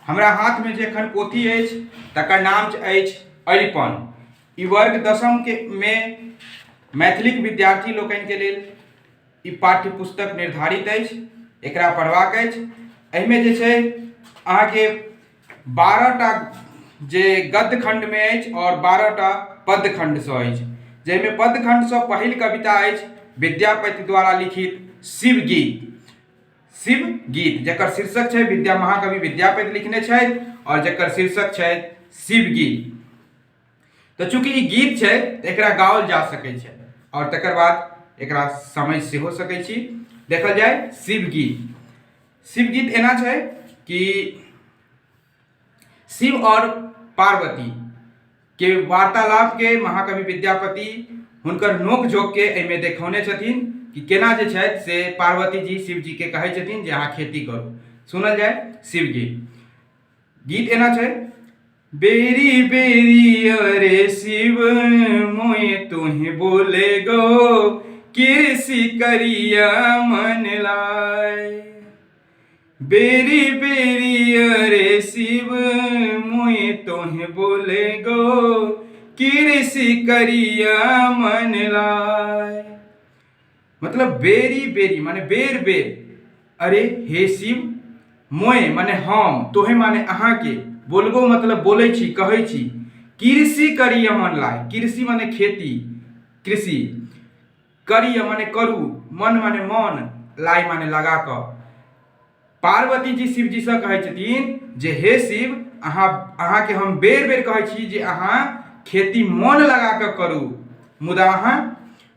हमरा हाथ में जे एखन पोथी अछि तकर नाम अछि अरिपन। ई वर्ग 10वीं के में मैथिलीक विद्यार्थी लोकनि के लेल ई पाठ्य पुस्तक निर्धारित अछि। एकरा पढ़बाक अछि। एहिमे जे छै अहाँके 12टा जे गद्य खंड में अछि और 12टा पद्य खंड से अछि, जाहिमे पद्य खंड से पहिल कविता अछि विद्यापति द्वारा लिखित शिव गीत। शिव गीत जकर शीर्षक है महाकवि विद्यापति लिखने छथि और जकर शीर्षक है शिव गीत। तो चूंकि ई गीत है तो एकरा गाओल जा सकै छै और तकर बाद एकरा समझ सेहो सकै छी। देखल जाए शिव गीत। शिव गीत एना छै कि शिव और पार्वती के वार्तालाप के महाकवि विद्यापति हुनकर नोक झोंक के एहिमे देखौने छथिन कि केना जे छथि से पार्वती जी शिव जी के कहै छथिन जे अहाँ खेती करू। सुनल जाए शिव गीत। गीत एना छै। बेरी बेरी अरे शिव मोए तुहे बोले गो, कृषि करिया मन लाए। बेरी बेरी अरे शिव मोए तुहे बोले गो, कृषि करिया मन लाए। मतलब बेरी बेरी माने बेर बेर, अरे हे शिव, मोए माने हम, तोहे माने अहाँ के, बोलगो मतलब बोले छी, कहे छी, कृषि करिय मन लाए। कृषि माने खेती, कृषि, करिय माने करू, मन माने मन, लाई माने लगा क। पार्वती जी शिव जी से कहे छथिन जे हे शिव, अहाँ के हम बेर बेर कहे छी जे अहाँ खेती मन लगा के करू, मुदा अहाँ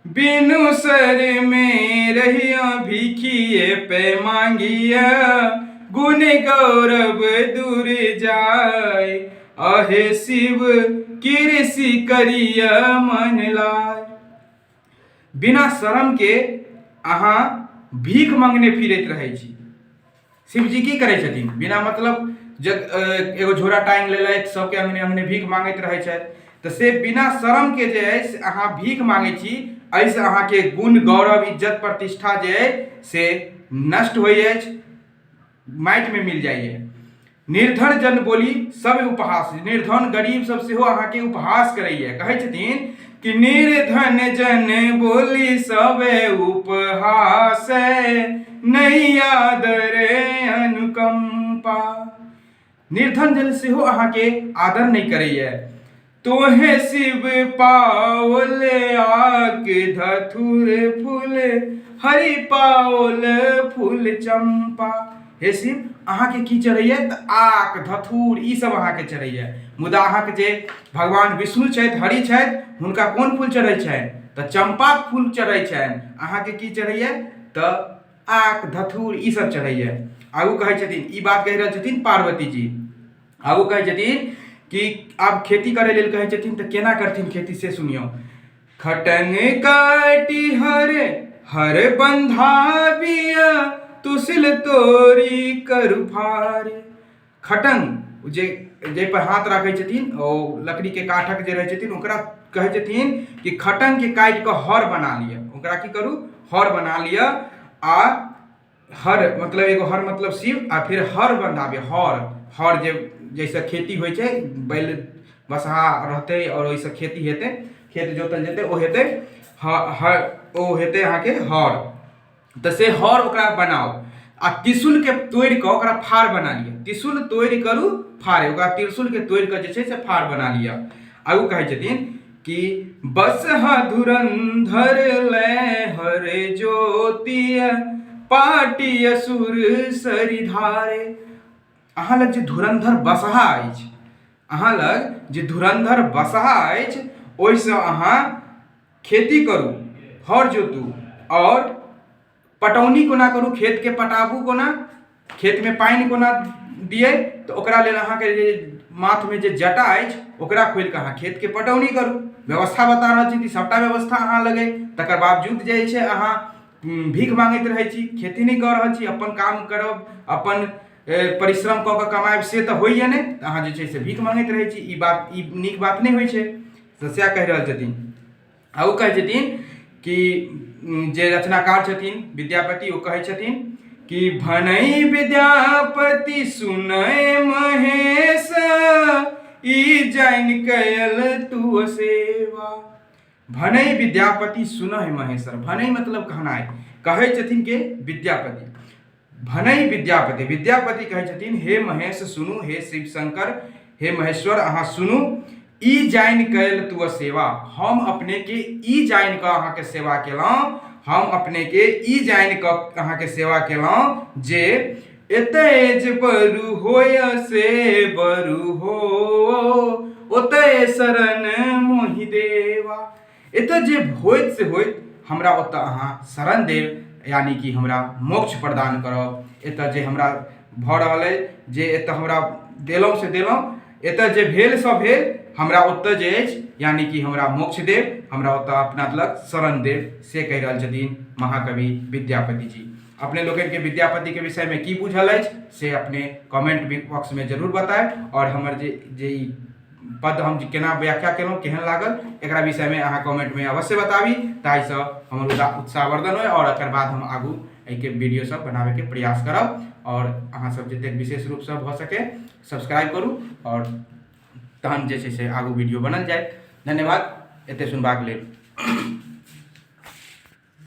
बिनु सर में रहिया भिखिए पे मांगिया, गुण गौरव दूर जाय। अहे शिव कृषि करिया मन लाय। बिना शरम के अहाँ भीख मांगने फिरैत रहै छी। शिव जी की करै छथिन? बिना मतलब जब एगो झोरा टांग लेलथि, सबके अंगने अंगने भीख मांगैत रहै छथि, तो से बिना शरम के जे है से अहाँ भीख मांगे छी। ऐसे अहाँ के गुण गौरव इज्जत प्रतिष्ठा जे है से नष्ट हो जाए, माटि में मिल जाइए। निर्धन जन बोली सब उपहास, निर्धन गरीब सब सेहो अहाँ के उपहास करैए। कहै छथिन कि निर्धन जन बोली सब उपहास, नहीं आदर अनुकंपा। निर्धन जन सेहो अहाँ के आदर नहीं करैए। तोहे शिव पाओल आक धथुर फूल, हरि पाओल फूल चंपा। हे शिव, अहाँ के की चढ़ैए? तो आक धथुर ई सब अहाँ के चढ़ैए। मुदा अहाँ के जे भगवान विष्णु छथि, हरि छथि, हुनका कोन फूल चढ़ै छनि? तो चंपा फूल चढ़ै छनि। अहाँ के की चढ़ैए? तो आक धथुर ई सब चढ़ैए। आगू कहै छथिन, ई बात कहि रहल छथिन पार्वती जी। आगू कहै छथिन कि आब खेती करे लेल कहै छथिन, तो केना करथिन खेती से सुनियो। खटन काटी हर हर बंधाबिया, तुसिल तोरी करू फारे। खटन जे पर हाथ राखे छथिन, ओ लकड़ी के काठक जे रहे छथिन, ओकरा कहे छथिन कि खटन के काट के हर बना लिया। ओकरा की करू? हर बना लिया। आ हर मतलब एगो हर मतलब शिव, आ फिर हर बंधाबे। हर जे जैसे खेती होइ छै, बैल बसहा रहते और ओइसे खेती हेतै, खेत जोतल जेतै, ओ हेतै ओ हेतै अहाँ के हर। तो से हर ओकरा बनाओ आ त्रिशूल के तोड़ के ओकरा फाड़ बना लिया। त्रिशूल तोड़ करू फाड़े, ओकरा त्रिशूल के तोड़ के जे छै से फाड़ बना लिया। आगू कहै छथिन कि बसहा धुरंधर ले हर ज्योतिया, पाटी असुर सरिधारे। अहाँ लग जे धुरंधर बसहा अछि, अहाँ लग जे धुरंधर बसहा अछि, ओहिसँ अहाँ खेती करू, हर जोतू और पटौनी कोना करू, खेत के पटाबू कोना, खेत में पानि कोना दिए। तो ओकरा लेल अहाँ के जे माथ में जे जटा अछि, ओकरा खोलि के अहाँ खेत के पटौनी करू। व्यवस्था बता रहल छी, सबटा व्यवस्था अहाँ लगे, तकर बावजूद जे छै अहाँ भीख मांगैत रहै छी, खेती नहीं कर रहल छी। अपन काम करब, अपन परिश्रम कऽ के कमाएब, से तऽ होइए नहि, अहाँ जे छै से भीख मांगैत रहै छी। ई नीक बात नहीं होइ छै। तो सएह कहि रहल छथिन। आ ओ कहै छथिन कि जे रचनाकार छथिन विद्यापति, ओ कहै छथिन कि भनई विद्यापति सुनय महेश, ई जान कयल तू सेवा। भनई विद्यापति सुनय महेश्वर, भनई मतलब कहनाइ, कहै छथिन के विद्यापति, भनई विद्यापति, विद्यापति कहै छथिन हे महेश सुनू, हे शिव शंकर, हे महेश्वर अहाँ सुनू, ई जान कयल तू सेवा, हम अपने के ई जान कऽ अहाँ के सेवा केलहुँ, हम अपने के ई जान कऽ अहाँ के सेवा केलहुँ जे एतय जे बरु होय से बरु हो, ओतय शरण मोहि देवा। एतय जे होइत से होइत हमरा ओतय अहाँ शरण देव, यानी कि हमरा मोक्ष प्रदान करब। एतय जे हमरा भऽ रहल अइ, जे एतय हमरा देलहुँ से देलहुँ, एतय जे भेल से भेल, हमरा ओतय जे अछि यानी कि हमरा मोक्ष देव, हमरा ओतय अपना लग शरण देव, से कहि रहल छथिन महाकवि विद्यापति जी। अपने लोगन के विद्यापति के विषय में की बुझल अछि से अपने कमेंट बॉक्स में जरूर बताएब, और हमर जे ई पद हम केना व्याख्या केलहुँ, केहन लागल, एकरा विषय में अहाँ कमेंट में अवश्य बताबी, ताहिसँ हमर उत्साहवर्धन होय और एकर बाद हम आगू एहिके वीडियो सब बनावे के प्रयास करब। और अहाँ सब जतेक विशेष रूप से भऽ सके सब्सक्राइब करू, और तहन जे छै से आगू वीडियो बनल जाए। धन्यवाद एते सुनबाक लेल।